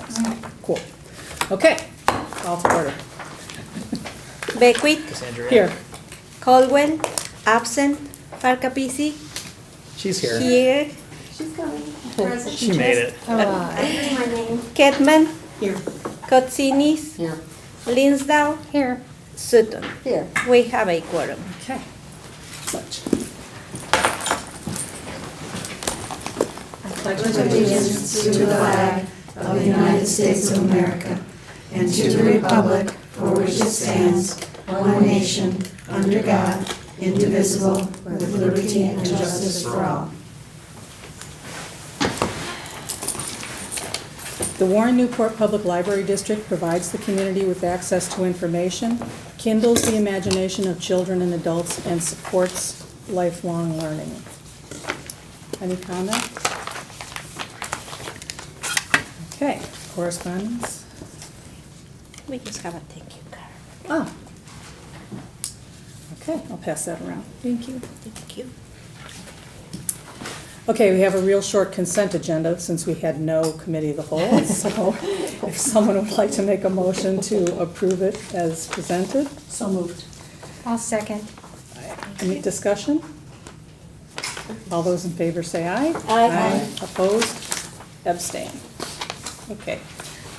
things. Cool. Okay, call to order. Beckwith, Cassandra. Here, Caldwell, absent, Farkapisi, She's here. here, She's coming. She made it. I my name. Ketman, Here. Kotsinis, Here. Linsdau, Here. Sutton. Here. We have a quorum. okay. Pledge. Pledge allegiance to the flag of the United States of America and to the republic for which it stands, one nation, under God, indivisible, with liberty and justice for all. The Warren Newport Public Library District provides the community with access to information, kindles the imagination of children and adults, and supports lifelong learning. Any comments? Okay, correspondence? We just have a thank you card. Oh. Okay, I'll pass that around. Thank you. Thank you. Okay, we have a real short consent agenda since we had no committee of the whole. So if someone would like to make a motion to approve it as presented. So moved. I'll second. Any discussion? All those in favor say aye. Aye. Opposed? Abstain. Okay.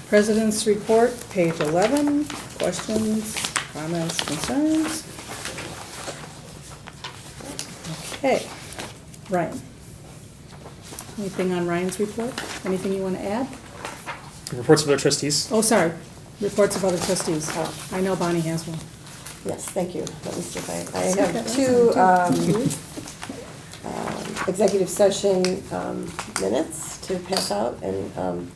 President's report, page 11. Questions, comments, concerns? Okay. Ryan. Anything on Ryan's report? Anything you want to add? Reports of other trustees. Oh, sorry. Reports of other trustees. I know Bonnie has one. Yes, thank you. Let me see if I Okay, have that's two fine, executive session minutes to pass out, and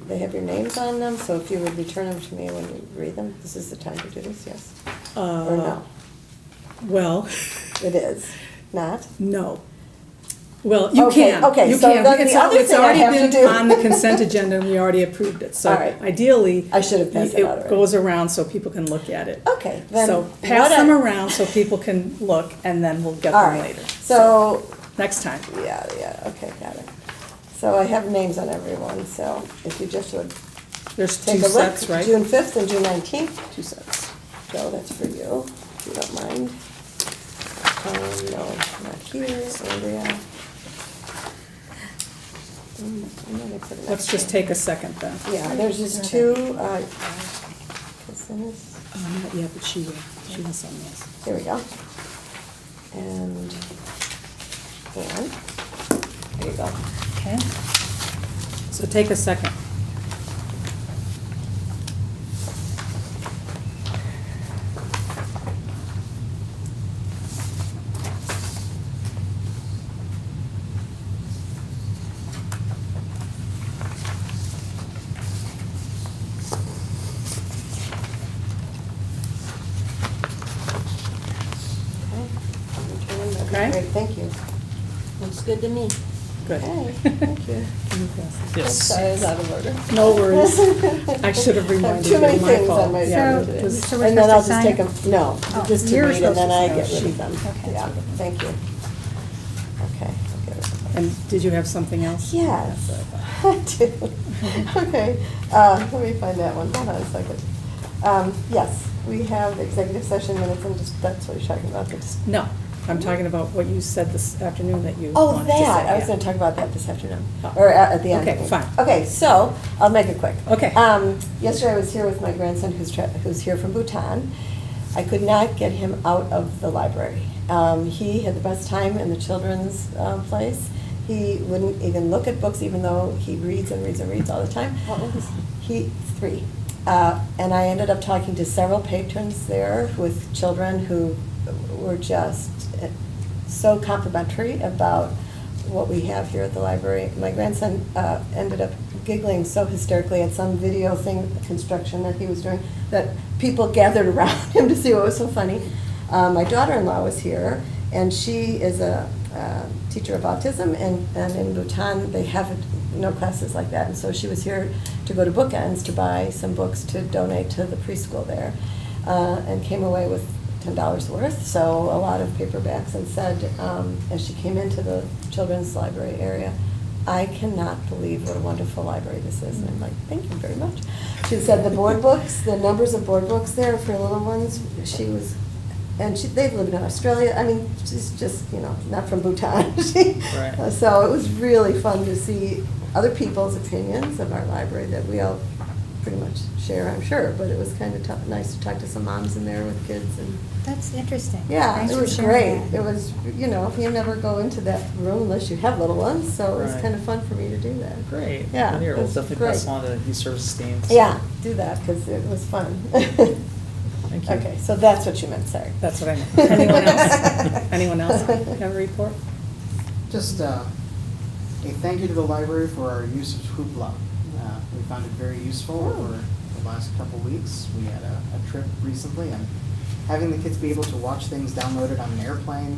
they have your names on them, so if you would return them to me when you read them, this is the time to do this, yes? Or no? Well, It is, not? no. Well, you Okay, can. okay, You so can. then the other It's thing I already have to been do- on the consent agenda, and we already approved it. So All right. ideally, I should have passed it out already. goes around so people can look at it. Okay, then. So what pass I- them around so people can look, and then we'll get All them right, later. so, Next time. yeah, okay, got it. So I have names on everyone, so if you just would There's take two a look. sets, right? June 5th and June 19th. Two sets. Joe, that's for you, if you don't mind. No, not here, Andrea. I'm gonna put it Let's next just to- take a second then. Yeah, there's just two, Cassinis. Not yet, but she will. She has some, yes. Here we go. And, there you go. Okay. So take a second. Okay. Great, thank you. Looks good to me. Good. Okay, thank you. Can you pass it? Yes. Sorry, I was out of order. No worries. I should have reminded you. Too many My things fault. on my Yeah, agenda it today. was- So we're And then I'll supposed just to take sign them, no, Oh, just to you're read and then I supposed to get rid sign. of them. Okay. Yeah, thank you. Okay. I'll get rid of them. And did you have something else? Yes, I do. Okay, let me find that one, hold on a second. Yes, we have executive session minutes, and just, that's what you're talking about, just. No, I'm talking about what you said this afternoon that you Oh, wanted to say. that, I was yeah. gonna talk about that this afternoon, Oh. or at the end. Okay, fine. Okay, so, I'll make it quick. Okay. Yesterday I was here with my grandson who's here from Bhutan. I could not get him out of the library. He had the best time in the children's place. He wouldn't even look at books, even though he reads and reads and reads all the time. He's 3. And I ended up talking to several patrons there with children who were just so complimentary about what we have here at the library. My grandson ended up giggling so hysterically at some video thing, construction that he was doing, that people gathered around him to see what was so funny. My daughter-in-law was here, and she is a teacher of autism, and in Bhutan they have no classes like that, and so she was here to go to Bookends to buy some books to donate to the preschool there, and came away with $10 worth, so a lot of paperbacks, and said, as she came into the children's library area, I cannot believe what a wonderful library this is. And I'm like, thank you very much. She said the board books, the numbers of board books there for little ones, they've lived in Australia. I mean, she's just, not from Bhutan. Right. So it was really fun to see other people's opinions of our library that we all pretty much share, I'm sure. But it was kind of nice to talk to some moms in there with kids. And That's interesting. yeah, Thanks it for was sharing great. that. It was, you never go into that room unless you have little ones. So it was Right. kind of fun for me to do that. Great. Yeah, Well, here, we'll it's definitely pass great. on to youth services team. Yeah, do that because it was fun. Thank you. Okay, so that's what you meant, sorry. That's what I meant. Anyone else? Anyone else have a report? Just a thank you to the library for our use of Hoopla. We found it very useful over the last couple weeks. We had a trip recently, and having the kids be able to watch things downloaded on an airplane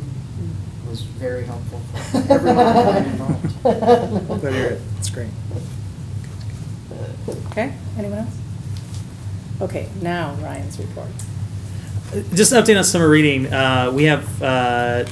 was very helpful for everyone involved. Glad to hear it. That's great. Okay, anyone else? Okay, now Ryan's report. Just an update on summer reading. We have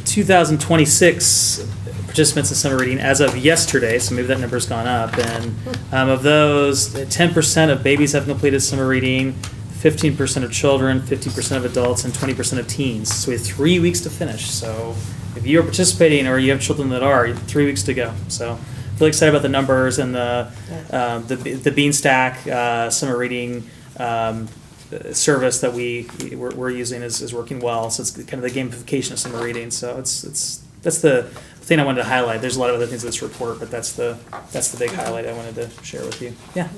2,026 participants in summer reading as of yesterday, so maybe that number's gone up. And of those, 10% of babies have completed summer reading, 15% of children, 50% of adults, and 20% of teens. So we have 3 weeks to finish. So if you are participating or you have children that are, you have 3 weeks to go. So really excited about the numbers and the Beanstack summer reading service that we're using is working well. So it's kind of the gamification of summer reading. So that's the thing I wanted to highlight. There's a lot of other things in this report, but that's the big highlight I wanted to share with you. Yeah.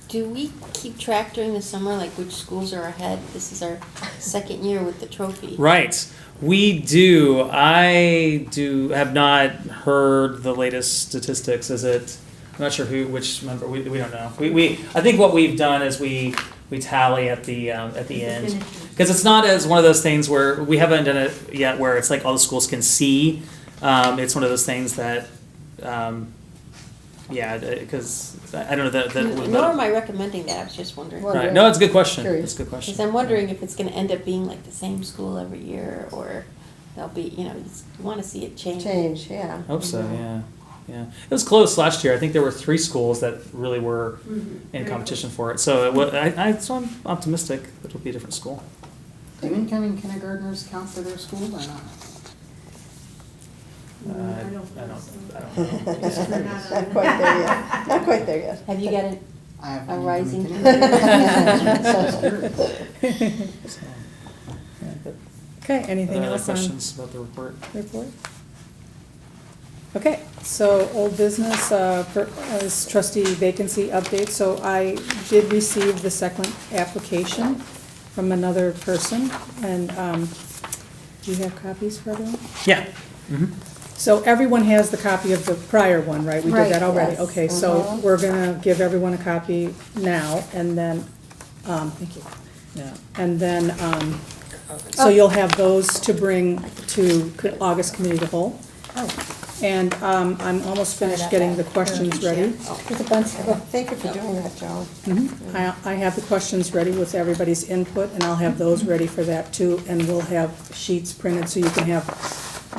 Do we keep track during the summer, like which schools are ahead? This is our second year with the trophy. Right. We do. I have not heard the latest statistics. I'm not sure which member, we don't know. I think what we've done is we tally at the end. Because it's not as one of those things where we haven't done it yet where it's like all the schools can see. It's one of those things that, because I don't know Nor am I recommending that, I was just wondering. Wondering. Right. No, it's a good question. Curious. It's a good question. Because I'm wondering if it's gonna end up being like the same school every year, or there'll be, you want to see it change. Change, yeah. Hope so, yeah. Yeah. It was close last year. I think there were 3 schools that really were in competition for it. So so I'm optimistic that it'll be a different school. Do incoming kindergartners count for their school or not? I don't know. Not quite there yet. Not quite there yet. Have you got it? I have A an rising incoming kindergartner. So, yeah, but Okay, anything other else on questions about the report? report? Okay, so old business, is trustee vacancy update. So I did receive the second application from another person, and do you have copies for everyone? Yeah. Mm-hmm. So everyone has the copy of the prior one, right? We did Right, that already. yes. Okay, so Mhm. we're gonna give everyone a copy now, and then, thank you. Yeah. And then, so you'll have those to bring to August Committee of the Whole. Oh. And I'm almost finished getting the questions ready. There's a bunch of, thank you for doing that, Joan. I have the questions ready with everybody's input, and I'll have those ready for that too. And we'll have sheets printed so you can have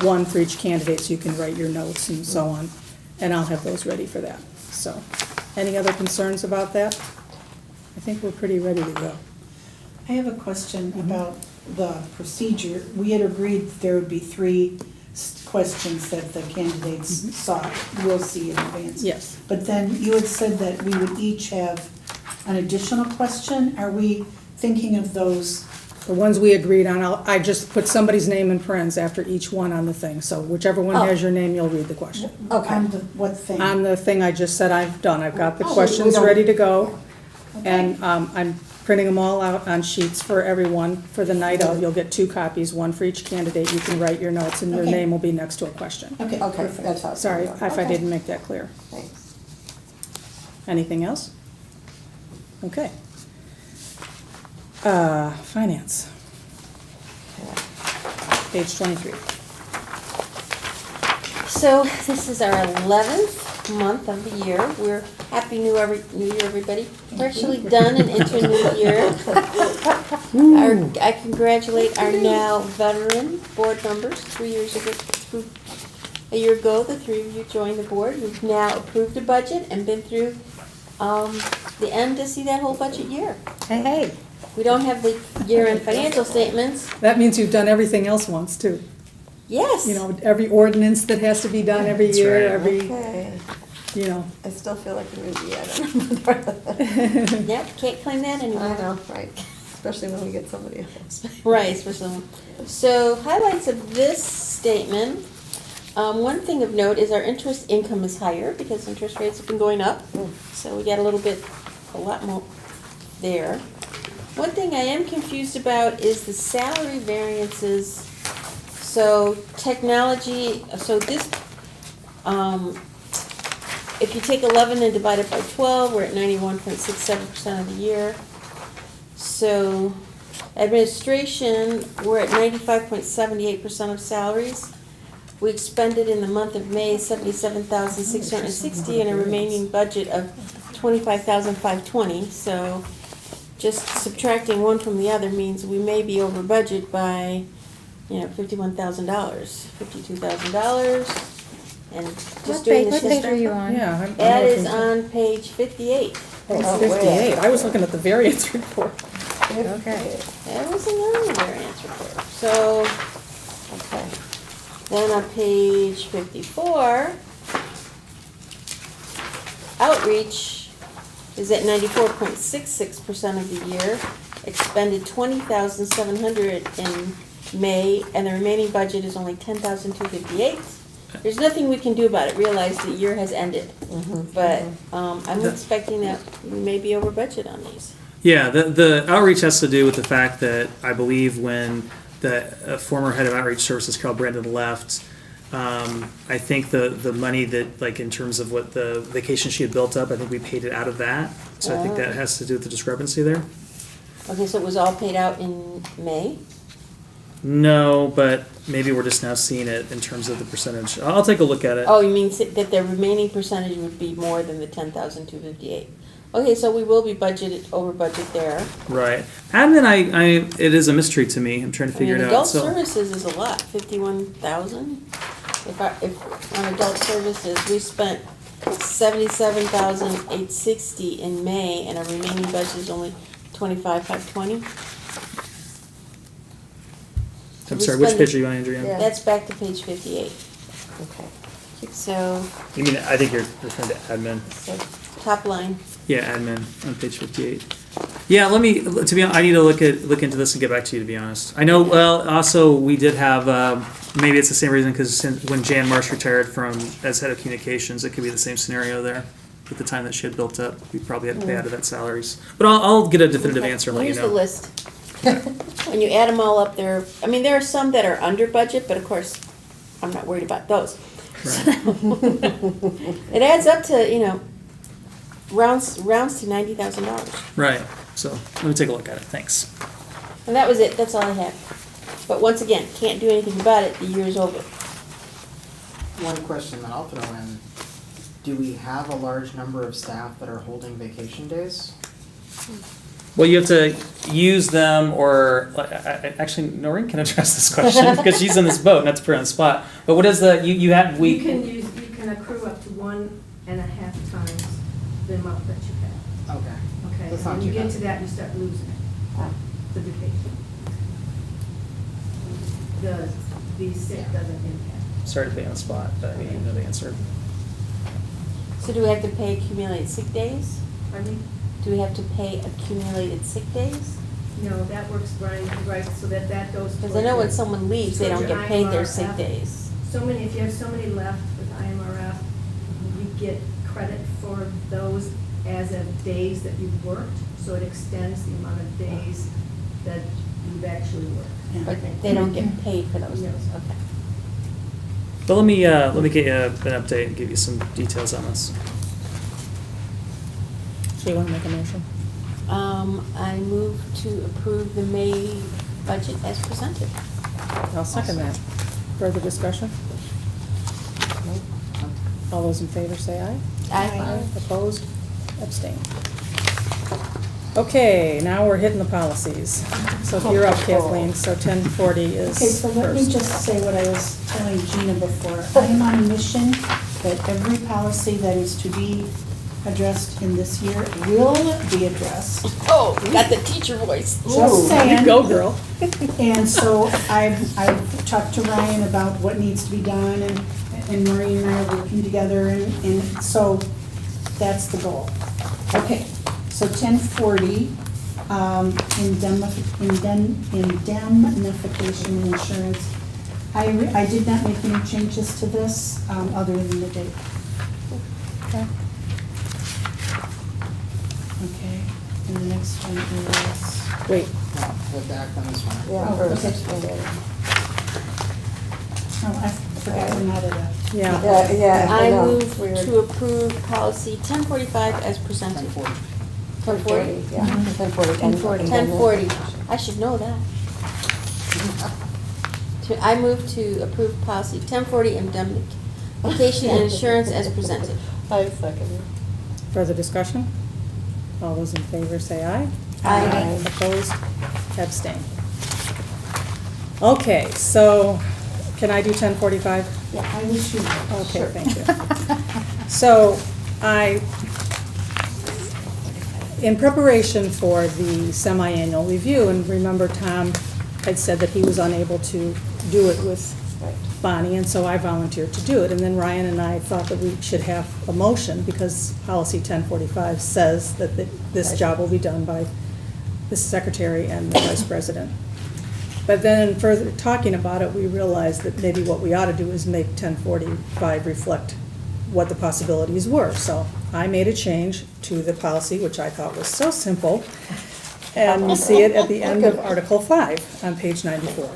one for each candidate, so you can write your notes and so on. And I'll have those ready for that. So, any other concerns about that? I think we're pretty ready to go. I have a question about the procedure. We had agreed that there would be 3 questions that the candidates sought. We'll see in advance. Yes. But then you had said that we would each have an additional question. Are we thinking of those? The ones we agreed on, I just put somebody's name in parentheses after each one on the thing. So whichever one has your name, you'll read the question. Okay. On the, what thing? On the thing I just said I've done, I've got the Oh, we questions don't- ready to go. Okay. And I'm printing them all out on sheets for everyone for the night of. You'll get 2 copies, one for each candidate. You can write your notes and your Okay. name will be next to a question. Okay, Okay, perfect. that's how it's Sorry done. if I Okay. didn't make that clear. Thanks. Anything else? Okay. Finance. Page 23. So this is our 11th month of the year. We're happy New Year, everybody. We're actually done and into a new year. I congratulate our now veteran board members, 3 years ago, A year ago, the three of you joined the board. We've now approved a budget and been through the end to see that whole budget year. Hey. We don't have the year-end financial statements. That means you've done everything else once too. Yes. You know, every ordinance that has to be done every That's year, right. every, Okay. you know. I still feel like a newbie, I don't know. Yep, can't claim that anymore. I know, right, especially when we get somebody else. Right, especially. So highlights of this statement. One thing of note is our interest income is higher because interest rates have been going up. So we got a lot more there. One thing I am confused about is the salary variances. So technology, so this, if you take 11 and divide it by 12, we're at 91.67% of the year. So administration, we're at 95.78% of salaries. We expended in the month of May 77,660 and a remaining budget of 25,520. So just subtracting one from the other means we may be over budget by, $51,000, $52,000. And just doing the What page are you system. on? Yeah. I'm That is looking- on page 58. Oh, Oh, 58. I was looking at the variance report. Okay. That was another variance report. So, Okay. then on page 54, outreach is at 94.66% of the year, expended 20,700 in May, and the remaining budget is only 10,258. There's nothing we can do about it, realize the year has ended. But I'm expecting that we may be over budget on these. Yeah, the outreach has to do with the fact that I believe when the former head of outreach services, Carol Brandon, left, I think the money that, like, in terms of what the vacation she had built up, I think we paid it out of that. So I think that has to do with the discrepancy there. Okay, so it was all paid out in May? No, but maybe we're just now seeing it in terms of the percentage. I'll take a look at it. Oh, you mean that the remaining percentage would be more than the 10,258? Okay, so we will be over budget there. Right. Admin, it is a mystery to me. I'm trying to figure it out. Adult So services is a lot, 51,000. If on adult services, we spent 77,860 in May, and our remaining budget is only 25,520. I'm we sorry, which spend- page are you on, Andrea? Yeah. That's back to page 58. Okay. So, You mean, I think you're referring to admin. So, top line. Yeah, admin on page 58. Yeah, to be honest, I need to look into this and get back to you, to be honest. I know, well, also, we did have, maybe it's the same reason, because when Jan Marsh retired as head of communications, it could be the same scenario there. With the time that she had built up, we probably had to pay out of that salaries. But I'll get a definitive answer and let you Here's the know. list. When you add them all up there, I mean, there are some that are under budget, but of course, I'm not worried about those. Right. It adds up to, rounds to $90,000. Right, so let me take a look at it, thanks. And that was it, that's all I had. But once again, can't do anything about it, the year is over. One question that I'll throw in, do we have a large number of staff that are holding vacation days? Well, you have to use them, or actually, Noreen can address this question because she's in this boat, not to put her on the spot. But what is you have You can accrue up to 1.5 times the amount that you have, Okay. okay? That's not When you too get bad. to that, you start losing it, the vacation. The sick doesn't impact. Sorry to put you on the spot, but I mean, you know the answer. So do we have to pay accumulated sick days? Pardon me? Do we have to pay accumulated sick days? No, that works, Brian, right, so that goes. Because I know when someone leaves, they don't get paid their sick days. If you have so many left with IMRF, you get credit for those as of days that you've worked, so it extends the amount of days that you've actually worked. But they don't get paid for those No. days, okay. But let me get you an update and give you some details on this. So you want to make a motion? I move to approve the May budget as presented. I'll second that. Further discussion? All those in favor say aye. Aye. Opposed? Abstained. Okay, now we're hitting the policies. So if you're up, Kathleen, so 1040 is Okay, so let me first. just say what I was telling Gina before. I am on a mission that every policy that is to be addressed in this year will be addressed. Oh, you got the teacher voice. Just saying. You go, girl. And so I've talked to Ryan about what needs to be done, and Maureen and I are working together, and so that's the goal. Okay, so 1040, indemnification insurance. I did not make any changes to this, other than the date. Okay. Okay, and the next one is, Wait, No, we'll act on this one. Yeah, Oh, first. okay. oh, I forgot to add it up. yeah. Yeah, yeah. I know. move Weird. to approve policy 1045 as presented. 1040. 1040? Yeah, 1040. 1040. I should know that. I move to approve policy 1040 indemnification and insurance as presented. I second it. Further discussion? All those in favor say aye. Aye. Opposed? Abstain. Okay, so can I do 1045? Yeah, I wish you would. Okay, thank you. So in preparation for the semi-annual review, and remember Tom had said that he was unable to do it with Right. Bonnie, and so I volunteered to do it. And then Ryan and I thought that we should have a motion, because policy 1045 says that this Right. job will be done by the secretary and the vice president. But then in further talking about it, we realized that maybe what we ought to do is make 1045 reflect what the possibilities were. So I made a change to the policy, which I thought was so simple. And you see it at the end of Article 5 on page 94.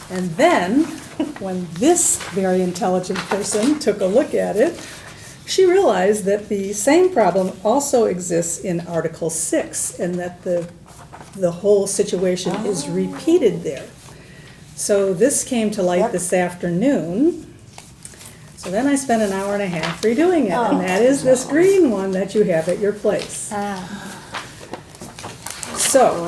And then, when this very intelligent person took a look at it, she realized that the same problem also exists in Article 6, and that the whole situation is repeated there. So this came to light Yep. this afternoon. So then I spent an hour and a half redoing it, and that is this green one that you have at your place. So,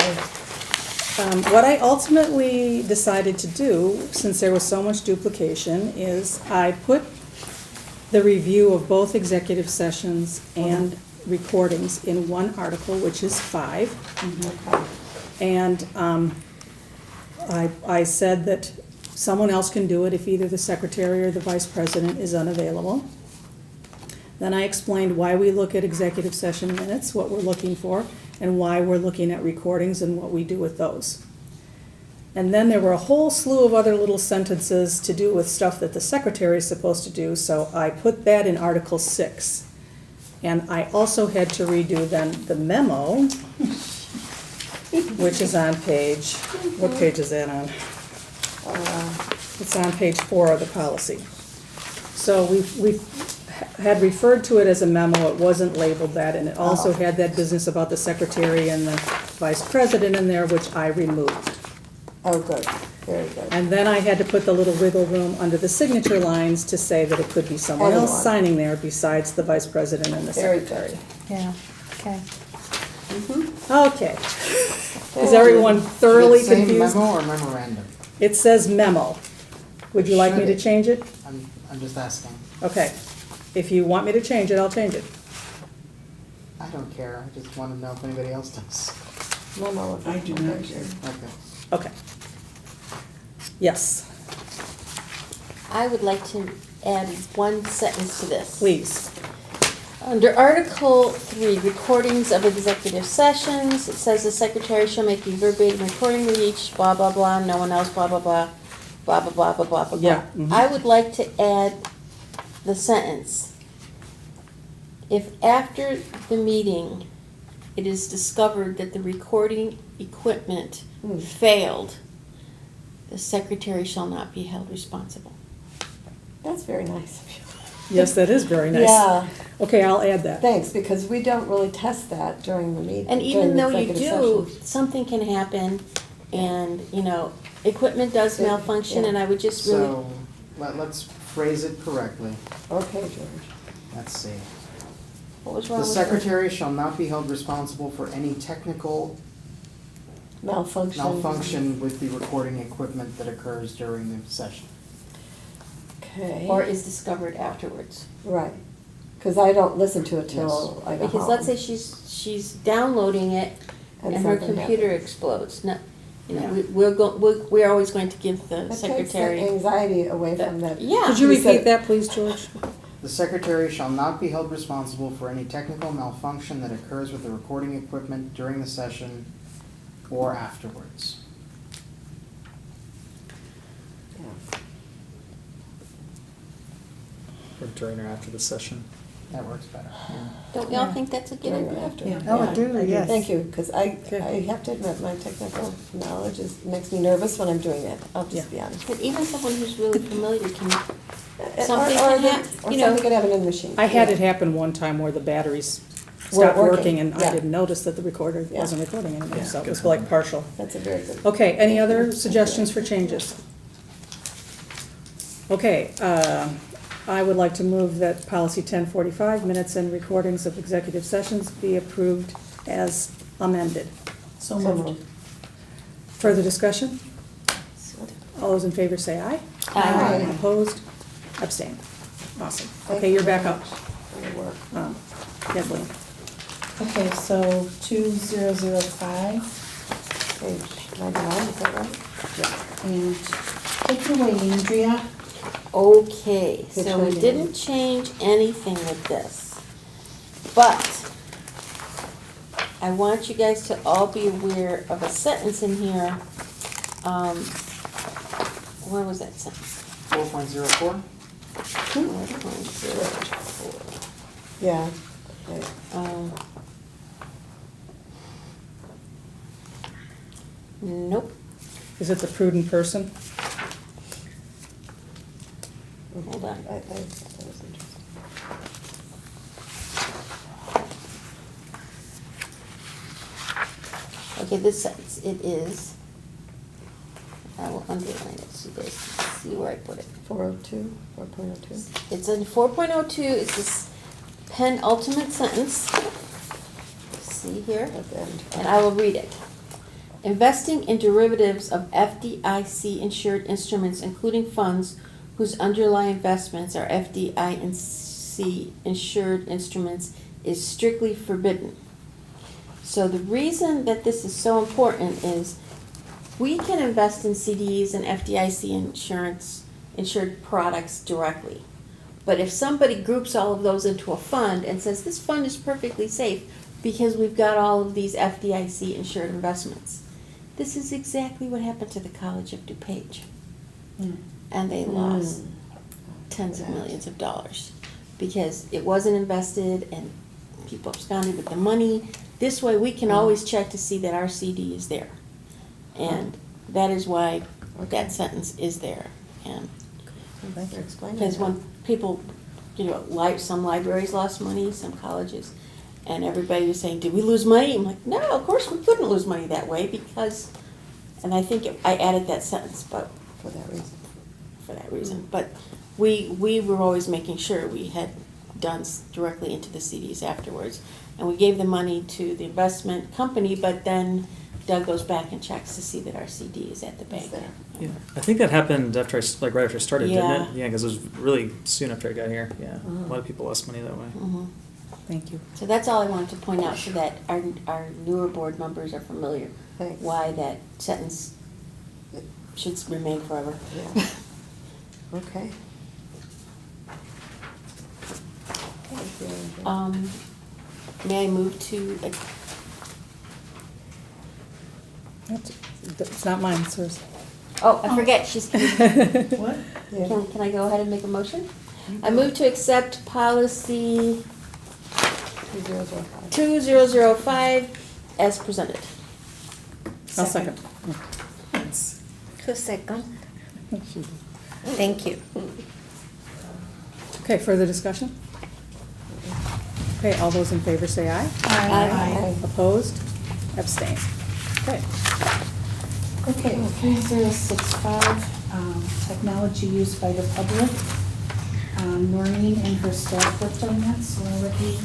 what I ultimately decided to do, since there was so much duplication, is I put the review of both executive sessions and recordings in one article, which is 5. And I said that someone else can do it if either the secretary or the vice president is unavailable. Then I explained why we look at executive session minutes, what we're looking for, and why we're looking at recordings and what we do with those. And then there were a whole slew of other little sentences to do with stuff that the secretary is supposed to do, so I put that in Article 6. And I also had to redo then the memo, which is on page, what page is that on? It's on page 4 of the policy. So we had referred to it as a memo, it wasn't labeled that, and it also had that business about the secretary and the vice president in there, which I removed. Oh, good, very good. And then I had to put the little wiggle room under the signature lines to say that it could be someone else Anyone. signing there besides the vice president and the Very secretary. good. Yeah, okay. Okay. Is everyone thoroughly Does it say confused? memo or memorandum? It says memo. Would you like me to Should it? change it? I'm just asking. Okay. If you want me to change it, I'll change it. I don't care, I just want to know if anybody else does. Memo. I do not care. Okay. Okay. Yes, I would like to add one sentence to this. please. Under Article 3, recordings of executive sessions, it says the secretary shall make a verbatim recording of each, blah, blah, blah, no one else, blah, blah, blah, blah, blah, blah, blah, blah, blah. Yeah, mhm. I would like to add the sentence, if after the meeting it is discovered that the recording equipment failed, the secretary shall not be held responsible. That's very nice of you. Yes, that is very nice. Yeah, Okay, I'll add that. thanks, because we don't really test that during the meeting. And even though during you the do, executive session. something can happen, and, you know, equipment does malfunction, and I would just really, So, let's phrase it correctly. Okay, George. Let's see. What was wrong The with that? secretary shall not be held responsible for any technical malfunction with the recording equipment that occurs during the session. Okay. Or is discovered afterwards. Right, because I don't listen to it till I go home. Because let's say she's downloading it And and her something computer happens. explodes. No, you know, Yeah. we're always going to give the That takes the secretary. anxiety away from that. Yeah. Could you You said- repeat that, please, George? The secretary shall not be held responsible for any technical malfunction that occurs with the recording equipment during the session or afterwards. Yeah. Or during or after the session. That works better. Don't we all think that's a good During or idea? after. Yeah. Oh, I do, yes. Thank you, because I Okay. have to admit, my technical knowledge makes me nervous when I'm doing it, I'll just be honest. But even someone who's really familiar can, Or- something or can the- hap- Or you know. something could happen in the machine. I had it happen one time where the batteries Weren't stopped working, working and I yeah. didn't notice that the recorder Yeah. wasn't recording anymore, Yeah, so it good. was like partial. That's a very good. Okay, any other suggestions for changes? Okay, I would like to move that policy 1045, minutes and recordings of executive sessions, be approved as amended. So So moved. moved. Further discussion? All those in favor say aye. Aye. Opposed? Abstained. Awesome. Thank Okay, you you're very back up. much for your work. Kathleen. Okay, so 2005, Page 99, is that right? and take it away, Andrea. Okay, Which so one we do you didn't want? change anything with this. But I want you guys to all be aware of a sentence in here. Where was that sentence? 4.04? 4.04. Yeah, right. Nope, Is it the prudent person? hold on. That was interesting. Okay, this sentence, it is, I will underline it so you guys can see where I put it. 402, 4.02. It's in 4.02, it's this penultimate sentence. See here? At the end. And I will read it. Investing in derivatives of FDIC insured instruments, including funds whose underlying investments are FDIC insured instruments, is strictly forbidden. So the reason that this is so important is we can invest in CDs and FDIC insured products directly. But if somebody groups all of those into a fund and says this fund is perfectly safe because we've got all of these FDIC insured investments, this is exactly what happened to the College of DuPage. And they lost tens of millions of dollars because it wasn't invested and people absconded with the money. This way, we can always check to see that our CD is there. And that is why that sentence is there. And Thanks for explaining because that. when people, you know, some libraries lost money, some colleges, and everybody was saying, did we lose money? I'm like, no, of course we couldn't lose money that way because, and I think I added that sentence, but For that reason. for that reason. But we were always making sure we had done directly into the CDs afterwards. And we gave the money to the investment company, but then Doug goes back and checks to see that our CD is at the bank. there. Yeah, I think that happened after right after I started, didn't Yeah. it? Yeah, because it was really soon after I got here. Yeah, Mhm. a lot of people lost money that way. Mhm. Thank you. So that's all I wanted to point out so that our newer board members are familiar Thanks. why that sentence should remain forever. Yeah. Okay. Thank you, Andrew. May I move to, It's not mine, it's hers. oh, I forget, she's, What? Yeah. can I go ahead and make a motion? I move to accept policy 2005. 2005 as presented. I'll second. Who's second? Thank you. Okay, further discussion? Okay, all those in favor say aye. Aye. Opposed? Abstained. Okay. Okay, 3065, technology used by the public. Noreen and her staff worked on that, so I'll let you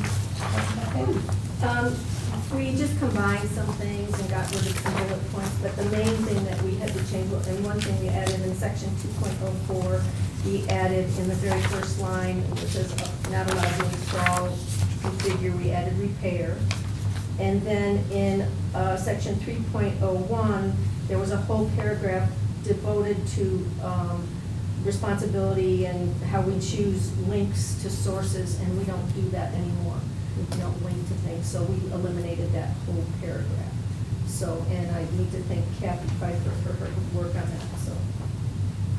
We just combined some things and got rid of some bullet points, but the main thing that we had to change, and one thing we added in section 2.04, we added in the very first line, which says not allowed to install, configure, we added repair. And then in section 3.01, there was a whole paragraph devoted to responsibility and how we choose links to sources, and we don't do that anymore. We don't link to things, so we eliminated that whole paragraph. So, and I need to thank Kathy Pfeiffer for her work on that, so.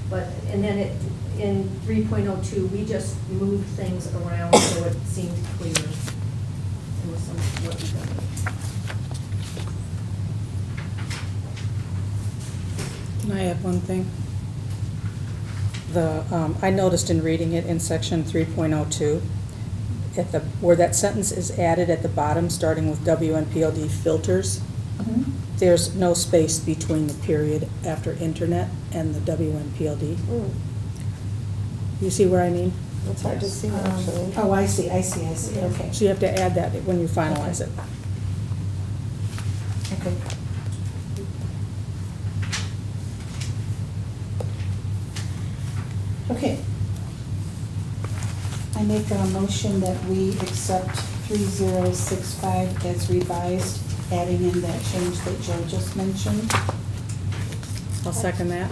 But, and then in 3.02, we just moved things around so it seemed clear. It was some, what we done. Can I add one thing? I noticed in reading it in section 3.02, where that sentence is added at the bottom, starting with WNPLD filters, there's no space between the period after internet and the WNPLD. You see where I mean? It's hard to see, actually. Oh, I see, okay. So you have to add that when you finalize it. Okay. Okay. I make a motion that we accept 3065 as revised, adding in that change that Joe just mentioned. I'll second that,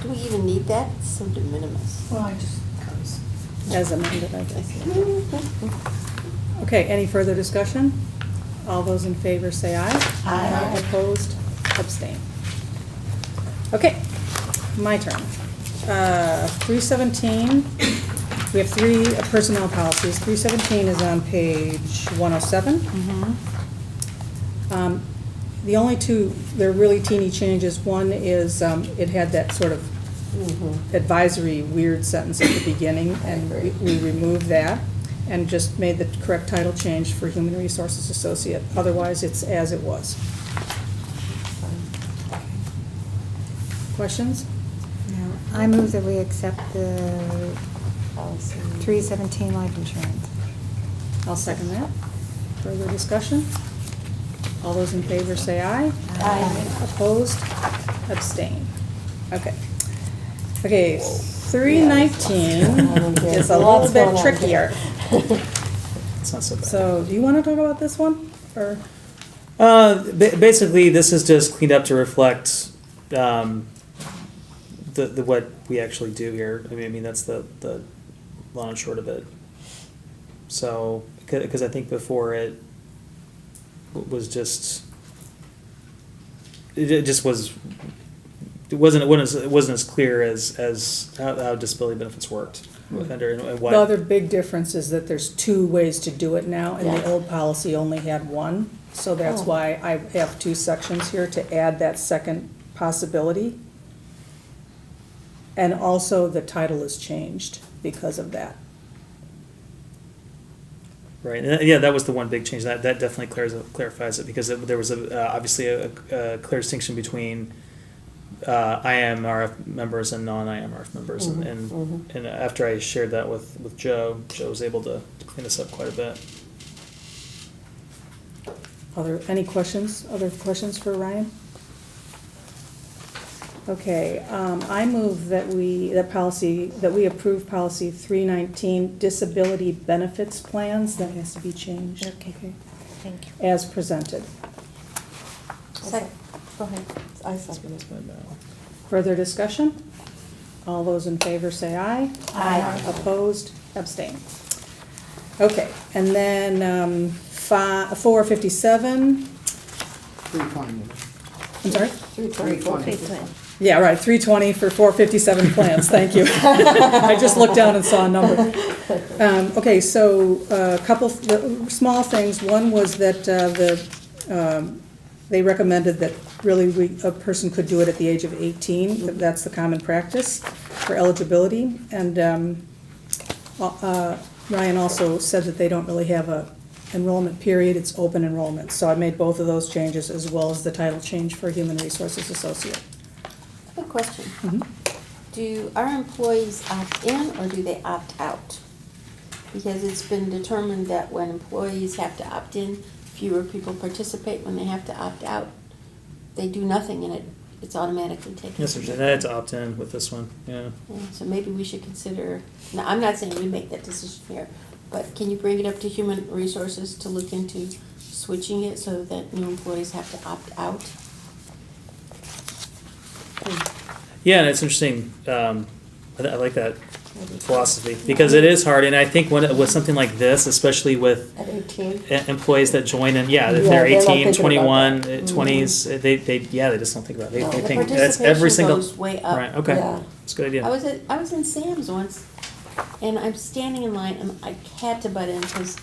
Do we even need that? It's so de minimis. Well, I just, cause. as amended, I guess. Okay, any further discussion? All those in favor say aye. Aye. Opposed, abstain. Okay, my turn. 317, we have three personnel policies. 317 is on page 107. The only two, they're really teeny changes. One is, it had that sort of advisory weird sentence at the beginning, and we removed that and just made the correct title change for Human Resources Associate. Otherwise, it's as it was. Questions? No. I move that we accept the 317 life insurance. I'll second that. Further discussion? All those in favor say aye. Aye. Opposed? Abstain. Okay. Okay, 319 is a little bit trickier. It's not so bad. So, do you want to talk about this one, or? Basically, this is just cleaned up to reflect the what we actually do here. I mean that's the long and short of it. So, because I think before it was just, it just was. It wasn't as clear as how disability benefits worked under and why. The other big difference is that there's two ways to do it now, and the Yes. old policy only had one. So that's why I have two sections here to add that second possibility. And also the title is changed because of that. Right, and yeah, that was the one big change. That definitely clarifies it, because there was obviously a clear distinction between IMRF members and non-IMRF members, and after I shared that with Joe was able to clean this up quite a bit. Any questions? Other questions for Ryan? Okay, I move that we approve policy 319, disability benefits plans. That has to be changed. Okay. Thank you. As presented. Go ahead. I second it. Further discussion? All those in favor say aye. Aye. Opposed, abstain. Okay, and then 457, 320. I'm sorry? 320. Yeah, right, 320 for 457 plans, thank you. I just looked down and saw a number. Okay, so a couple small things. One was that they recommended that really a person could do it at the age of 18. That's the common practice for eligibility. And Ryan also said that they don't really have a enrollment period, it's open enrollment. So I made both of those changes, as well as the title change for Human Resources Associate. Good question. Mhm. Do our employees opt in or do they opt out? because it's been determined that when employees have to opt in, fewer people participate. When they have to opt out, they do nothing and it's automatically taken. Yes, there's, I had to opt in with this one, yeah. Yeah, so maybe we should consider, now, I'm not saying we make that decision here, but can you bring it up to Human Resources to look into switching it so that new employees have to opt out? Yeah, and it's interesting, I like that philosophy, because it is hard, and I think with something like this, especially with At 18. employees that join in, if Yeah, they're they're not 18, thinking 21, about that. 20s, they just don't think about it. No. They The think that's every participation single. goes way up. Right, okay, Yeah. that's a good idea. I was in Sam's once, and I'm standing in line, and I had to butt in because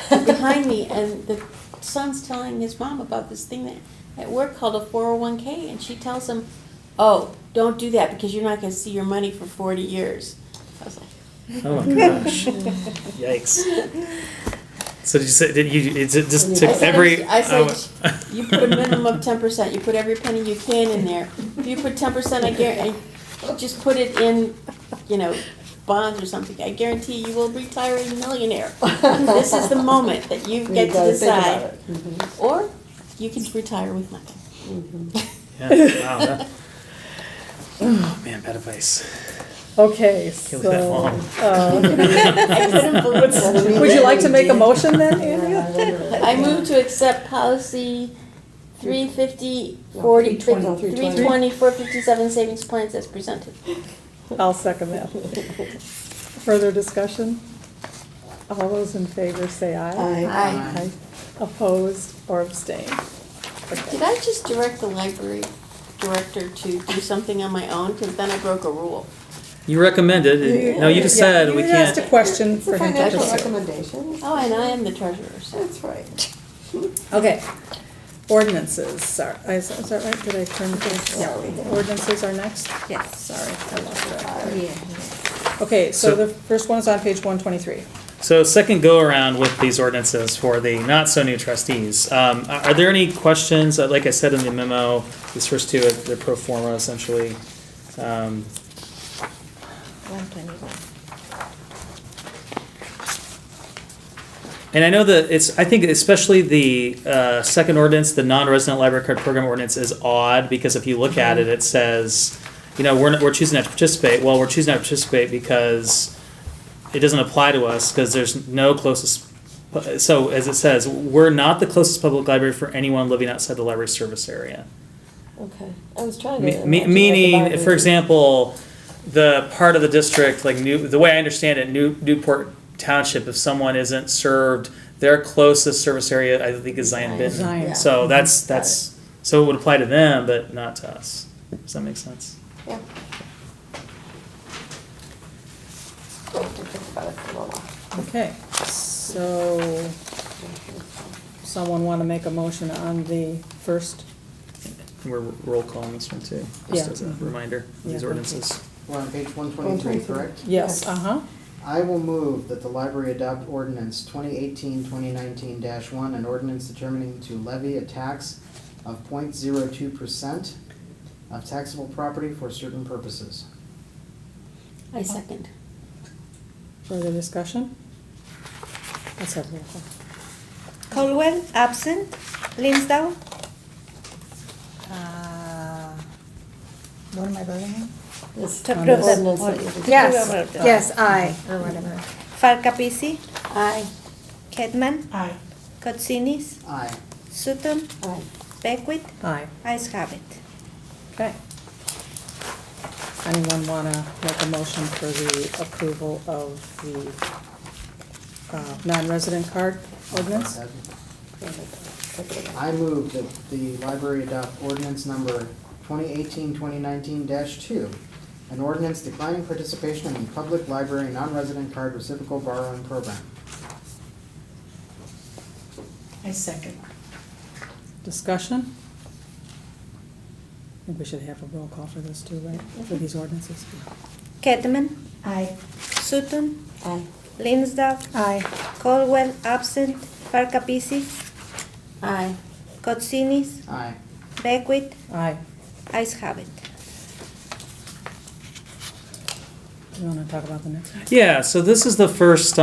they're behind me, and the son's telling his mom about this thing that at work called a 401k, and she tells him, "Oh, don't do that because you're not going to see your money for 40 years." I was like, Oh my gosh, yikes. So did you say, is it just took I said, every? I said, you put a minimum of 10%. You put every penny you can in there. If you put 10%, I guarantee, just put it in, bonds or something. I guarantee you will retire a millionaire. This is the moment that you get to gotta think about decide. it. Mhm. Or you can retire with nothing. Yeah, wow. Oh man, bad advice. Okay, Can't live that so, long. I couldn't believe it. would you like to make a motion then, Andrea? I move to accept policy 350, 40, 320, 457 savings plans as presented. I'll second that. Further discussion? All those in favor say aye. Aye. Aye. Opposed or abstained? Did I just direct the library director to do something on my own? Because then I broke a rule. You recommended, no, you just Yeah, said we You asked a can't. question It's a for him to financial pursue. recommendation. Oh, and I am the treasurer, so. That's right. Okay, ordinances, sorry, is that right? Did I turn the page? Yeah. Ordinances are next? Yes. Sorry, I lost track. Yeah. Okay, so So- the first one is on page 123. So second go around with these ordinances for the not so new trustees. Are there any questions? Like I said in the memo, these first two, they're pro forma essentially. 121. And I know that I think especially the second ordinance, the non-resident library card program ordinance is odd because if you look at it, it says, we're choosing not to participate. Well, we're choosing not to participate because it doesn't apply to us because there's no closest. So as it says, we're not the closest public library for anyone living outside the library service area. Okay. I was trying to. imagine what the Meaning, boundary for is. example, the part of the district, like the way I understand it, Newport Township, if someone isn't served, their closest service area, I think, is Zion Benton. Zion. Yeah. So Got that's so it would apply to them, but not to us. Does that make sense? Yeah. I'll have to think about it for a little while. Okay, so someone want to make a motion on the first? And we're roll calling this one too, Yeah. just as a reminder, Yeah, these thank ordinances. We're on page 123, 123. correct? Yes, Yes. uh-huh. I will move that the library adopt ordinance 2018-2019-1, an ordinance determining to levy a tax of 0.02% of taxable property for certain purposes. I second. Further discussion? Let's have roll call. Caldwell, absent. Linsdau, What am I voting on? This To On approve this. the ordinance that you just- Yes, yes, aye, or whatever. Farkapisi, Aye. Kedman, Aye. Kotsinis, Aye. Sutton, Aye. Beckwith, Aye, ayes have it. okay. Anyone want to make a motion for the approval of the non-resident card ordinance? I move that the library adopt ordinance number 2018-2019-2, an ordinance declining participation in the public library non-resident card reciprocal borrowing program. I second. Discussion? I think we should have a roll call for this too, right? For these ordinances? Kedman, Aye. Sutton, Aye. Linsdau, Aye. Caldwell, absent. Farkapisi, Aye. Kotsinis, Aye. Beckwith, Aye. ayes have it. You want to talk about the next one? Yeah, so this is the first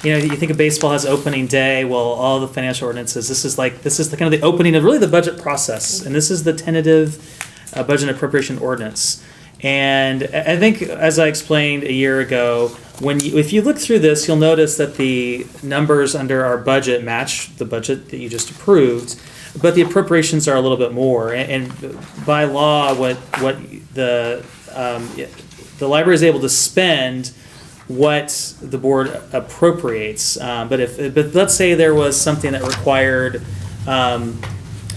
you think of baseball has opening day. Well, all the financial ordinances. This is the kind of the opening of really the budget process, and this is the tentative budget and appropriation ordinance. And I think, as I explained a year ago, if you look through this, you'll notice that the numbers under our budget match the budget that you just approved, but the appropriations are a little bit more. And by law, what the library is able to spend what the board appropriates. But let's say there was something that required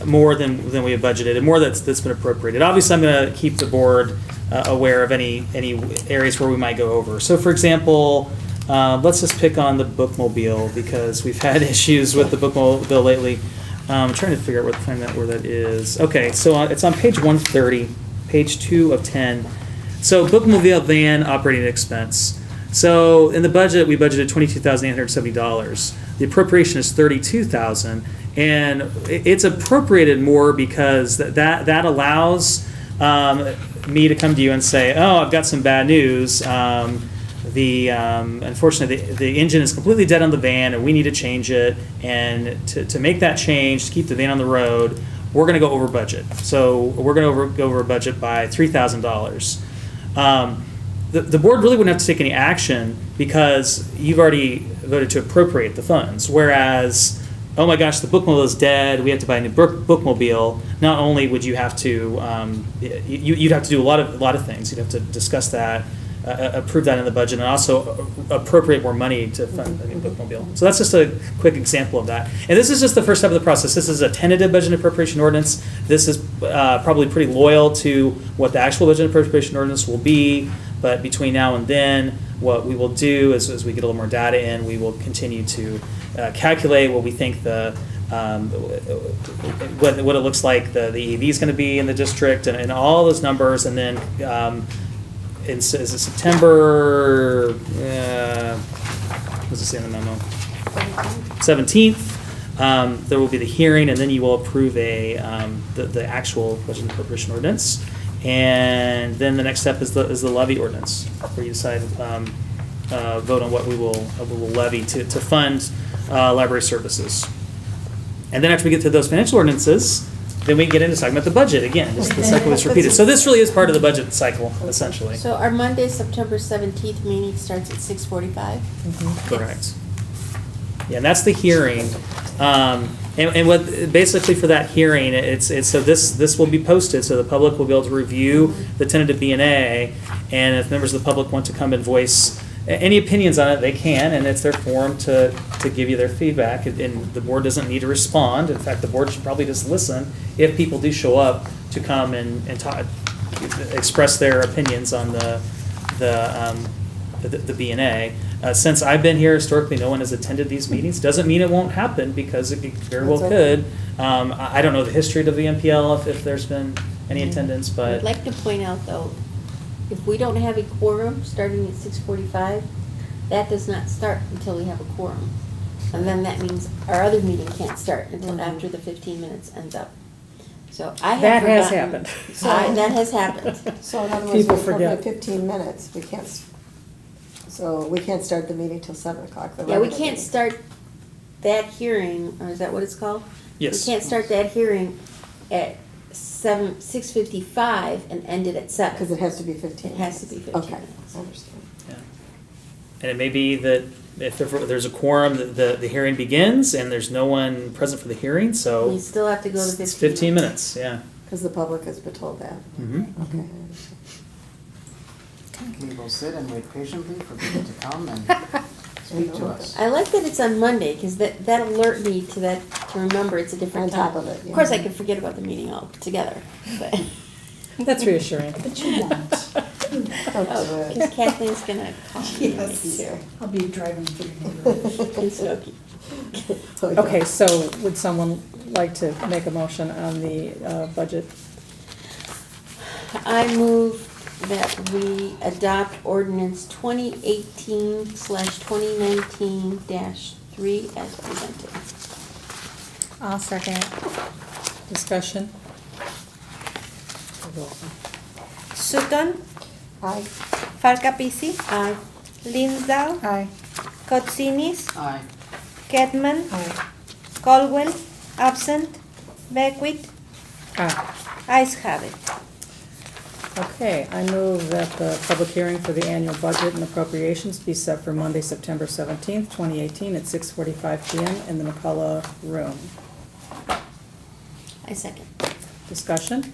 more than we have budgeted, and more that's been appropriated. Obviously, I'm going to keep the board aware of any areas where we might go over. So, for example, let's just pick on the bookmobile, because we've had issues with the bookmobile lately. I'm trying to figure out where that is. Okay, so it's on page 130, page 2 of 10. So, bookmobile van operating expense. So, in the budget, we budgeted $22,870. The appropriation is $32,000, and it's appropriated more because that allows me to come to you and say, oh, I've got some bad news. Unfortunately, the engine is completely dead on the van, and we need to change it. And to make that change, to keep the van on the road, we're going to go over budget. So we're going to go over budget by $3,000. The board really wouldn't have to take any action because you've already voted to appropriate the funds. Whereas, oh my gosh, the bookmobile is dead, we have to buy a new bookmobile. Not only would you have to, you'd have to do a lot of things. You'd have to discuss that, approve that in the budget, and also appropriate more money to fund a new bookmobile. So that's just a quick example of that. And this is just the first step of the process. This is a tentative budget appropriation ordinance. This is probably pretty loyal to what the actual budget appropriation ordinance will be. But between now and then, what we will do is, as we get a little more data in, we will continue to calculate what we think what it looks like the EV is going to be in the district, and all those numbers, and then is it September? What does it say in the memo? 17th. There will be the hearing, and then you will approve the actual budget and appropriation ordinance. And then the next step is the levy ordinance, where you decide vote on what we will levy to fund library services. And then after we get to those financial ordinances, then we get into talking about the budget again. Just the cycle is repeated. So this really is part of the budget cycle, essentially. So our Monday, September 17th meeting starts at 6:45? Correct. Yeah, and that's the hearing. And what basically for that hearing, it's so this will be posted, so the public will be able to review the tentative B&A, and if members of the public want to come and voice any opinions on it, they can, and it's their forum to give you their feedback, and the board doesn't need to respond. In fact, the board should probably just listen if people do show up to come and talk, express their opinions on the B&A. Since I've been here, historically, no one has attended these meetings. Doesn't mean it won't happen, because it very well could. I don't know the history of the WNPL, if there's been any attendance, but I'd like to point out, though, if we don't have a quorum starting at 6:45, that does not start until we have a quorum. And then that means our other meeting can't start until after the 15 minutes ends up. So I have That has forgotten- happened. That has happened. So in other words, People we're forget. 15 minutes, so we can't start the meeting till 7 o'clock. the Yeah, we regular can't meeting. start that hearing, or is that what it's called? Yes. We can't start that hearing at 6:55 and end it at 7. Because it has to be 15 It has to be 15 Okay, minutes. I understand. yeah. And it may be that if there's a quorum, the hearing begins, and there's no one present for the hearing, so We still have to go to 15 it's 15 minutes. Yeah. Because the public has been told that. Mhm. Okay. We will sit and wait patiently for people to come and speak to us. I like that it's on Monday, because that alert me to remember it's a different On time. top of it, Of course, I yeah. can forget about the meeting altogether, but. That's reassuring. But you won't. Oh, because Kathleen's gonna call me Yes. too. I'll be driving through the neighborhood. Okey-dokey. Oh, yeah. Okay, so would someone like to make a motion on the budget? I move that we adopt ordinance 2018/2019-3 as presented. I'll second. Discussion? Sutton, Aye. Farkapisi, Aye. Linsdau, Aye. Kotsinis, Aye. Ketman, Caldwell, absent, Beckwith, Ah, ayes have it. okay, I move that the public hearing for the annual budget and appropriations be set for Monday, September 17th, 2018 at 6:45 PM in the McCullough Room. I second. Discussion?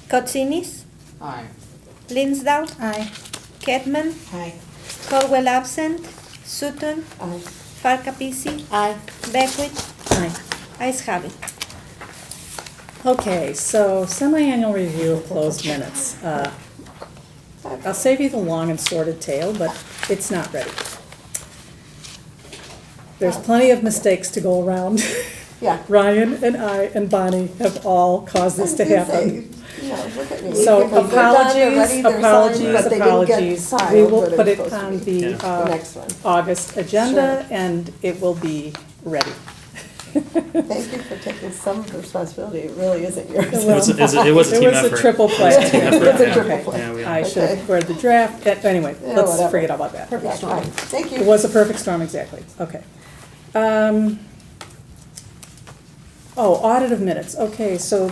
Kotsinis, Aye. Linsdau, Aye. Ketman, Aye. Caldwell, absent, Sutton, Aye. Farkapisi, Aye. Beckwith, Aye. ayes have it. Okay, so semi-annual review of closed minutes. I'll save you the long and sordid tale, but it's not ready. There's plenty of mistakes to go around. Yeah. Ryan and I and Bonnie have all caused this to happen. You know, look at me. So They're done, they're ready, apologies, they're signed, apologies, but they didn't get apologies. signed We will where they're put it supposed to on be. the The next one. August agenda, Sure. and it will be ready. Thank you for taking some responsibility, it really isn't yours. It was a team It was effort. a triple play. It was a team effort, It's a yeah. triple play. Yeah, we- I should have Okay. read the draft. Anyway, Yeah, let's whatever. forget about that. Yeah, fine. Thank It you. was a perfect storm, exactly. Okay. Oh, audit of minutes. Okay, so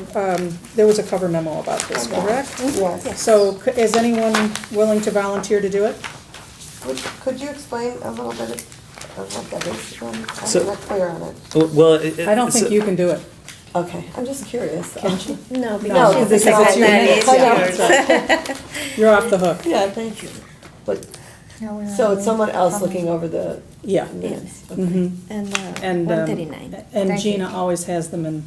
there was a cover memo about this, correct? Yes. So is anyone willing to volunteer to do it? Could you explain a little bit of what that is? So- I'm not clear on it. Well, I don't think you can do it. Okay, I'm just curious. No, No, because she's the because it's your secretary, minutes. it's I know. yours. You're off the hook. Yeah, thank you. But, No, we're so not it's someone else public. looking over the Yeah. minutes? Mhm. And And, 139. and Thank you. Gina always has them in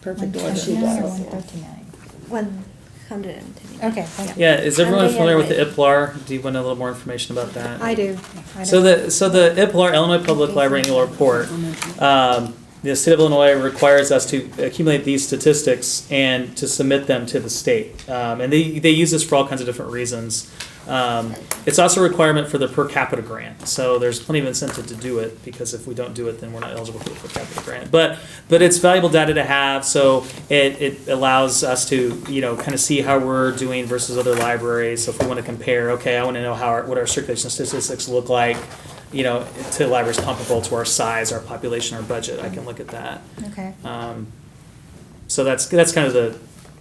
perfect order. 129 or does, yeah. 139? 110. Okay, thank you. Yeah, is everyone And they familiar with the have IPLAR? Do you want a little more information about that? I do. I So do. the IPLAR, Illinois Public Library Annual Report, the state of Illinois requires us to accumulate these statistics and to submit them to the state. And they use this for all kinds of different reasons. It's also a requirement for the per capita grant. So there's plenty of incentive to do it, because if we don't do it, then we're not eligible for the per capita grant. But it's valuable data to have, so it allows us to, kind of see how we're doing versus other libraries. So if we want to compare, okay, I want to know what our circulation statistics look like, to libraries comparable to our size, our population, our budget. I can look at that. Okay. So that's kind of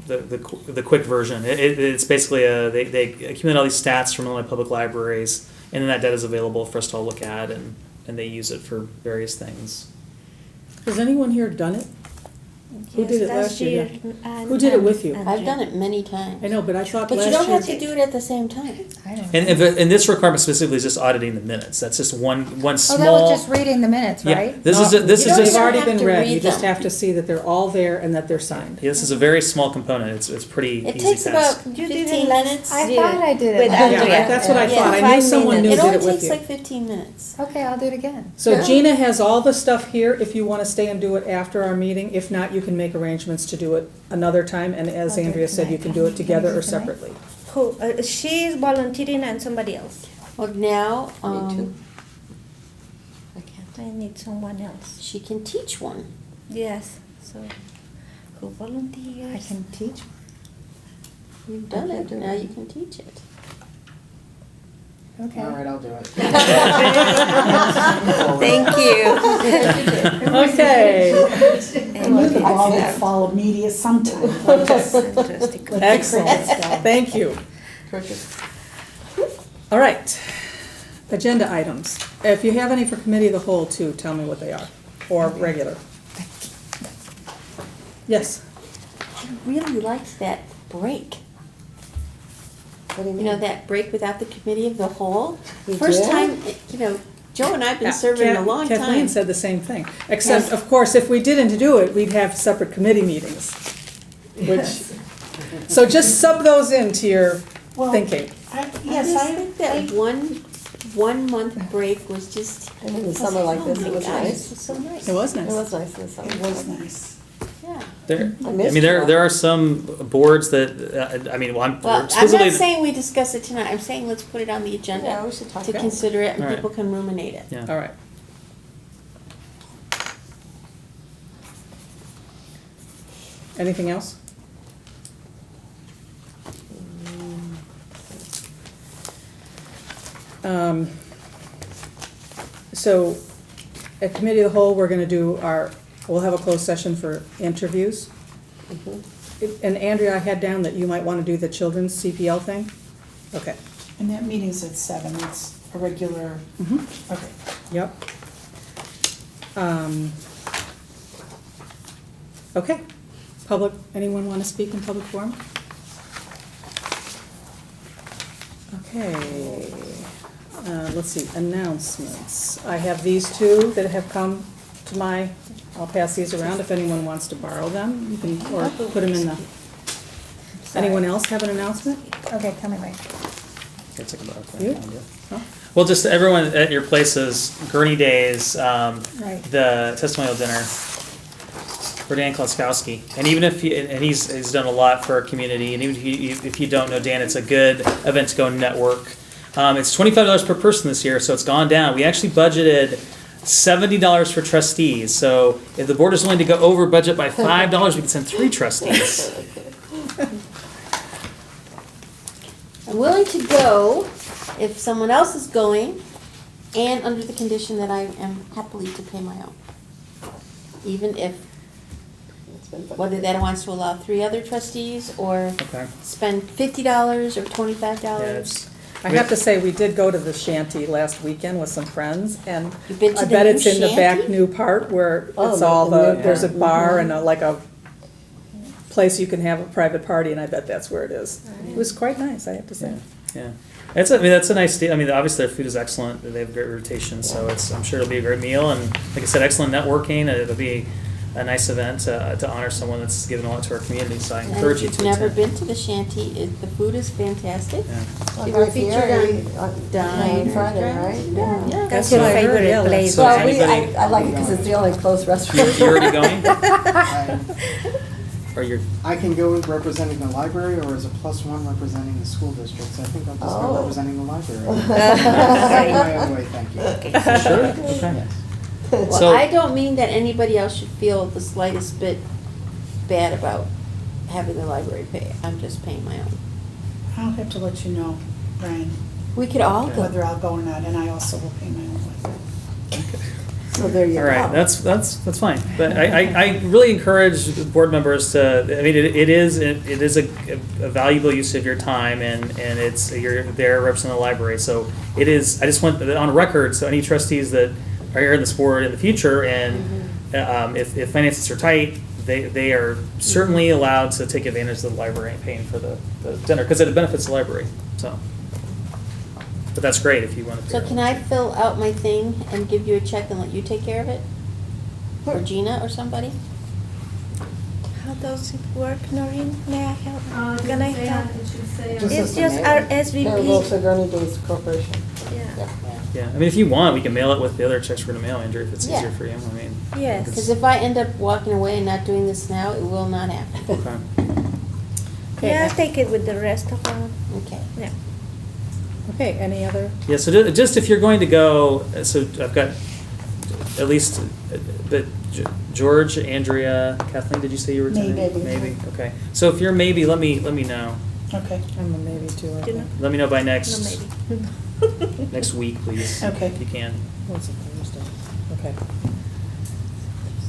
the quick version. It's basically they accumulate all these stats from Illinois public libraries, and then that data is available for us to all look at, and they use it for various things. Has anyone here done it? Who Yes, did it last year? and- Who did it with you? and I've Jen. done it many times. I know, but I thought But last you year. don't have to do it at the same time. I don't. And this requirement specifically is just auditing the minutes. That's just one Oh, small. that was just reading the minutes, Yeah, right? this is No, this you is don't just They've already have been to read, read you just them. have to see that they're all there and that they're signed. this is a very small component. It's pretty It easy takes task. about You 15 didn't minutes. I thought I did it. With last Yeah, Andrea. that's what I Yeah, thought. I knew 5 someone knew It did only it with takes you. like 15 minutes. Okay, I'll do it again. So Gina has all the stuff here if you want to stay and do it after our meeting. If not, you can make arrangements to do it another time. And as I'll do it Andrea said, you tonight. can do it together or Tonight? separately. Who, she is volunteering and somebody else. Well, now, Me too. I can't. I need someone else. she can teach one. Yes, so who volunteers? I can teach. You've done I it, can't do now it. you can teach it. Okay. All right, I'll do it. Thank you. Okay, I knew the ball would fall of media sometime. Interesting. excellent. Thank you. Perfect. All right. Agenda items. If you have any for committee of the whole too, tell me what they are, or regular. Yes. I really liked that break. What do you You know, mean? that break without the committee of the whole. You First did? time, Joe and I have been serving a long time. Kathleen said the same thing, except, Yes. of course, if we didn't do it, we'd have separate committee meetings, which, so just sub those into your Well, thinking. Yes, I think that one month break was just. And in the summer like this, Oh it my was gosh, nice. It was so nice. It was It nice. was nice in the summer. it was nice. Yeah. I missed There you. are some boards that Well, I'm supposedly not saying we discuss it tonight, I'm saying let's put it on the Yeah, agenda we should talk to about it. consider it and All right. people can ruminate it. yeah. All right. Anything else? So at committee of the whole, we're gonna do we'll have a closed session for interviews. And Andrea, I had down that you might wanna do the children's CPL thing? Okay. And that meeting's at 7, it's a regular, okay. Yep. Okay. Public, anyone wanna speak in public forum? Okay, let's see, announcements. I have these two that have come to I'll pass these around if anyone wants to borrow them, you can, or put them in the, anyone else have an announcement? Okay, tell me, Mike. Let's take a look. You? Huh? Well, just everyone at your places, Gurney Days, Right. the testimonial dinner for Dan Kloskowski. And even if he's done a lot for our community, and even if you don't know Dan, it's a good event to go network. It's $25 per person this year, so it's gone down. We actually budgeted $70 for trustees. So if the board is willing to go over budget by $5, we can send 3 trustees. I'm willing to go if someone else is going, and under the condition that I am happily to pay my own. Even if, whether that wants to allow 3 other trustees, or Okay. spend $50 or $25. I have to say, we did go to the shanty last weekend with some friends, and You've been to I the bet new it's in the back shanty? new part where Oh, it's all the new there's a part. bar and like a place you can have a private party, and I bet that's where it is. It was quite nice, I have to say. Yeah. That's a nice deal. I mean, obviously their food is excellent. They have great rotation, so I'm sure it'll be a great meal. And like I said, excellent networking. It'll be a nice event to honor someone that's given a lot to our community. So I And encourage if you you've to never attend. been to the shanty, the food is fantastic. Yeah. We were featured on Diners, Friday, right? Yeah. That's what your I heard, favorite yeah, place. So Well, anybody- I like it because it's the only closed restaurant. You're already going? I Or you're? I can go representing the library or as a +1 representing the school districts. I think I'll just go Oh. representing the library. Getting my own way, thank you. Sure. Okay. Yes. Well, So- I don't mean that anybody else should feel the slightest bit bad about having the library pay. I'm just paying my own. I'll have to let you know, Brian, We could all go. whether I'll go or not, and I also will pay my own way. So there you All go. right, that's fine. But I really encourage board members to. I mean, it is a valuable use of your time, and you're there representing the library. So it is. I just want on record, so any trustees that are here in this board in the future, and if finances are tight, they are certainly allowed to take advantage of the library and paying for the dinner because it benefits the library. So. But that's great if you want to. So can I fill out my thing and give you a check and let you take care of it? Or Gina or somebody? How does it work, Noreen? May I help? It Can I should say help? on- It should say on. Just It's as the just mayor. our Mayor Wilson, SVP. Gurney Days Corporation. Yeah. Yeah, I mean, if you want, we can mail it with the other checks we're gonna mail, Andrew, if it's Yeah. easier for you. I mean. Yes. Because if I end up walking away and not doing this now, it will not happen. Okay. Yeah, I'll take it with the rest of them. Okay. Yeah. Okay, any other? Yeah, so just if you're going to go, so I've got at least, but George, Andrea, Kathleen, did you say you were attending? Maybe. Maybe, okay. So if you're maybe, let me know. Okay, I'm a maybe too, I You think. know? Let me know by No, next maybe. next week, please. Okay. If you can. What's it, Thursday? Okay.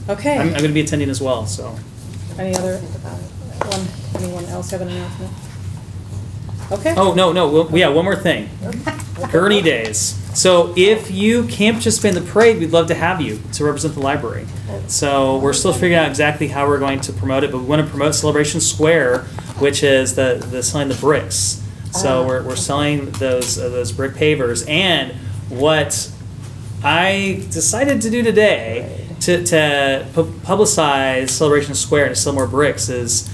Okay. I'm gonna be attending as well, so. Any other, anyone else have an announcement? Okay. Oh, no, yeah, one more thing. Gurney Days. So if you can't participate in the parade, we'd love to have you to represent the library. So we're still figuring out exactly how we're going to promote it, but we want to promote Celebration Square, which is the selling the bricks. So we're selling those brick pavers. And what I decided to do today to publicize Celebration Square and to sell more bricks is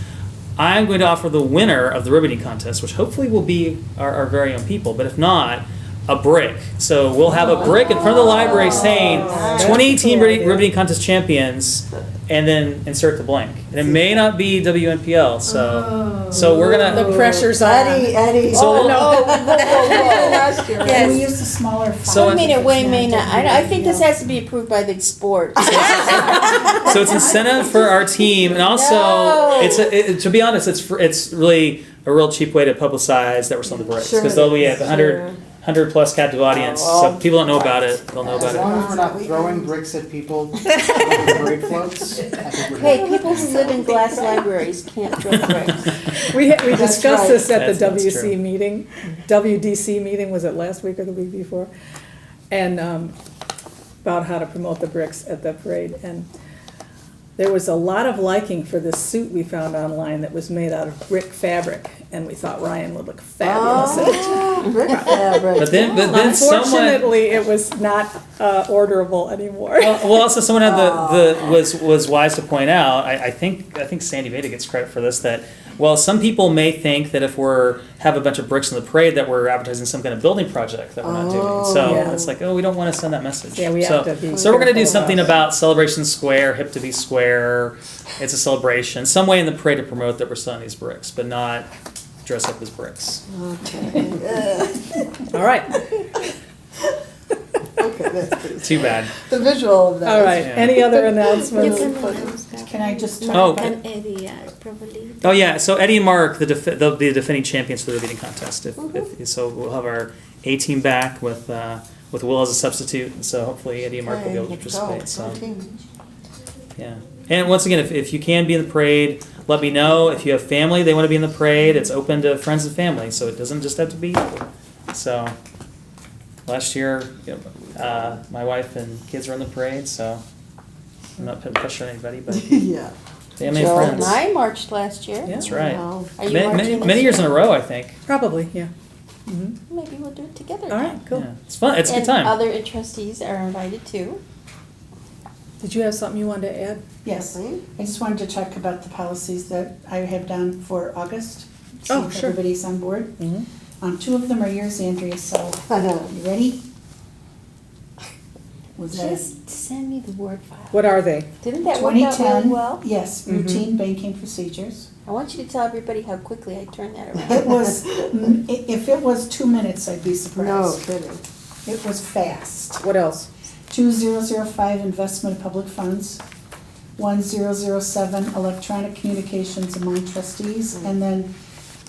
I'm going to offer the winner of the ribboning contest, which hopefully will be our very own people, but if not, a brick. So we'll have a brick in front of the library saying 2018 ribboning contest champions, and then insert the blank. And it may not be WNPL, so we're gonna. The pressure's on. Eddie. So- Oh, no. Last year. can we use the smaller font? So I mean, it may not. I think this has to be approved by the sport. So it's incentive for our team, and also No. to be honest, it's really a real cheap way to publicize that we're selling the bricks because Sure they'll be it at is, sure. 100+ captive audience, so people don't know about it. They'll know As about long it. as we're not throwing bricks at people with parade floats, I think we're Hey, good. people who live in glass libraries can't throw bricks. We discussed this at the That's WC true. meeting, WDC meeting, was it last week or the week before? And about how to promote the bricks at the parade. And there was a lot of liking for this suit we found online that was made out of brick fabric. And we thought Ryan would look fabulous in it. Oh, brick fabric. But then someone. Unfortunately, it was not orderable anymore. Well, also someone had was wise to point out. I think Sandy Veda gets credit for this. That some people may think that if we're have a bunch of bricks in the parade that we're advertising some kind of building project that we're not doing. So Yeah. it's like, we don't want to send that message. Yeah, we have to be So we're going to do careful something about about Celebration Square, hip to be square. It's a celebration. Some way in the parade to promote that we're selling these bricks, but not dress up as bricks. All right, Okay, that's pretty. Too bad. The visual of that. all right. Yeah. Any other You announcements? can announce that. Can I just talk Oh, about? And Eddie, probably. Oh yeah, so Eddie and Mark, they'll be the defending champions for the beating contest. So we'll have our A team back with Will as a substitute, and so hopefully Eddie and Mark will be able to participate. So yeah, and once again, if you can be in the parade, let me know. If you have family they want to be in the parade, it's open to friends and family, so it doesn't just have to be you. So last year, my wife and kids were in the parade, so I'm not putting pressure on anybody, but if you Yeah. family and Joe friends. And I marched last year. That's right. Wow. Are you Many, marching many, this many years in year? a row, I think. Probably, yeah. Mhm. Maybe we'll do it together. All right, cool. Yeah. It's fun. It's a good And time. other trustees are invited too. Did you have something you wanted to add? Yes, I just wanted to talk about the policies that I have down for August. See Oh, if sure. everybody's on board. Mm-hmm. 2 of them are yours, Andrea, so you ready? Was that Just send me the Word file. What are they? Didn't that work out really 2010? well? Yes, Mhm. routine banking procedures. I want you to tell everybody how quickly I turned that around. It was, if it was 2 minutes, I'd be No surprised. kidding. It was fast. What else? 2005, investment of public funds. 1007, electronic communications among trustees. And then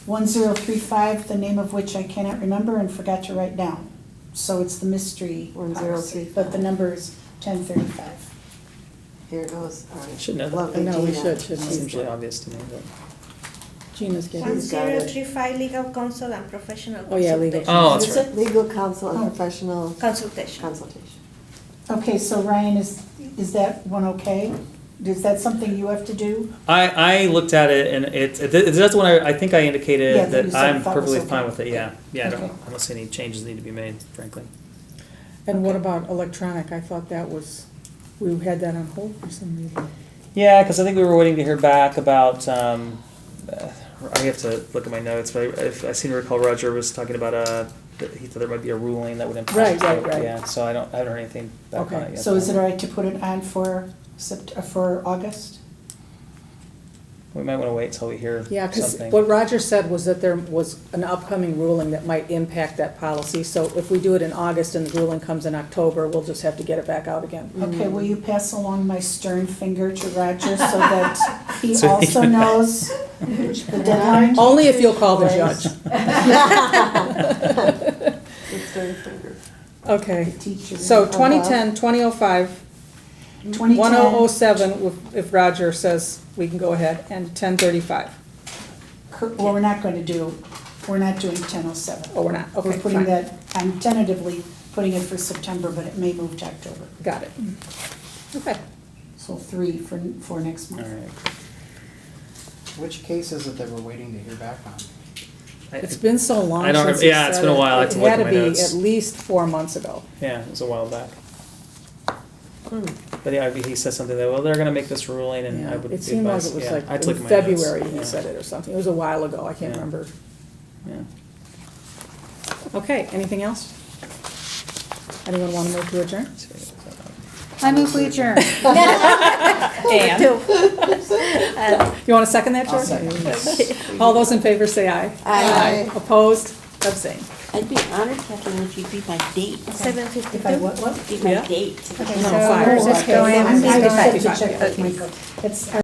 1035, the name of which I cannot remember and forgot to write down. So it's the mystery policy, 1035. but the number is 1035. Here it goes. All right. Should know that. Lovely, I know, we Gina. shouldn't Seems we? really obvious to me, but. Gina's getting. She's got it. 1035 legal counsel and professional Oh, yeah, legal consultation. Oh, What that's is right. it? Legal counsel and Oh. professional Consultation. consultation. Okay, so Ryan, is that one okay? Is that something you have to do? I looked at it and that's when I think I Yeah, indicated that you that said I'm thought was perfectly okay. fine with it, yeah. Yeah, Okay. I don't see any changes need to be made, frankly. And what about electronic? I thought that was, we had that on hold for some reason. Yeah, because I think we were waiting to hear back about, I have to look at my notes, but I seem to recall Roger was talking about that he thought there might be a ruling that would impact. Right. Yeah, so I haven't heard anything back on it Okay, yet. So is it all right to put it on for August? We might want to wait till we hear Yeah, because something. what Roger said was that there was an upcoming ruling that might impact that policy. So if we do it in August and the ruling comes in October, we'll just have to get it back out again. Okay, will you pass along my stern finger to Roger so that he So he also can- knows the deadline? Only if you'll call the judge. Good stern finger. Okay, Teachers. so 2010, 2005, 2010. 1007, if Roger says we can go ahead, and 1035. Well, we're not going to do, we're not doing 1007. Oh, we're not, okay, We're putting fine. that, I'm tentatively putting it for September, but it may move to October. Got it. Okay. So 3 for next All month. right. Which case is it that we're waiting to hear back on? It's been so long I don't since remember- he yeah, it's said been a it. while. I have to look at my It had to notes. be at least 4 months ago. Yeah, it was a while back. But yeah, he said something that, well, they're gonna make this ruling and I Yeah, would it seemed like advise- it was yeah, like I'd look in at my notes. February he Yeah. said it or something. It was a while ago, I can't Yeah. remember. Yeah. Okay, anything else? Anyone want to move to adjourn? I move we adjourn. Ann? You want to second that, I'll George? second. All those in favor say aye. Aye. Opposed? Abstain. I'd be honored, Kathleen, if you beat my date. If I 752. what? Beat my Yeah. date. Okay, No, so fine. where's this Okay, going? I Fine. just have to Fine. check with Michael. It's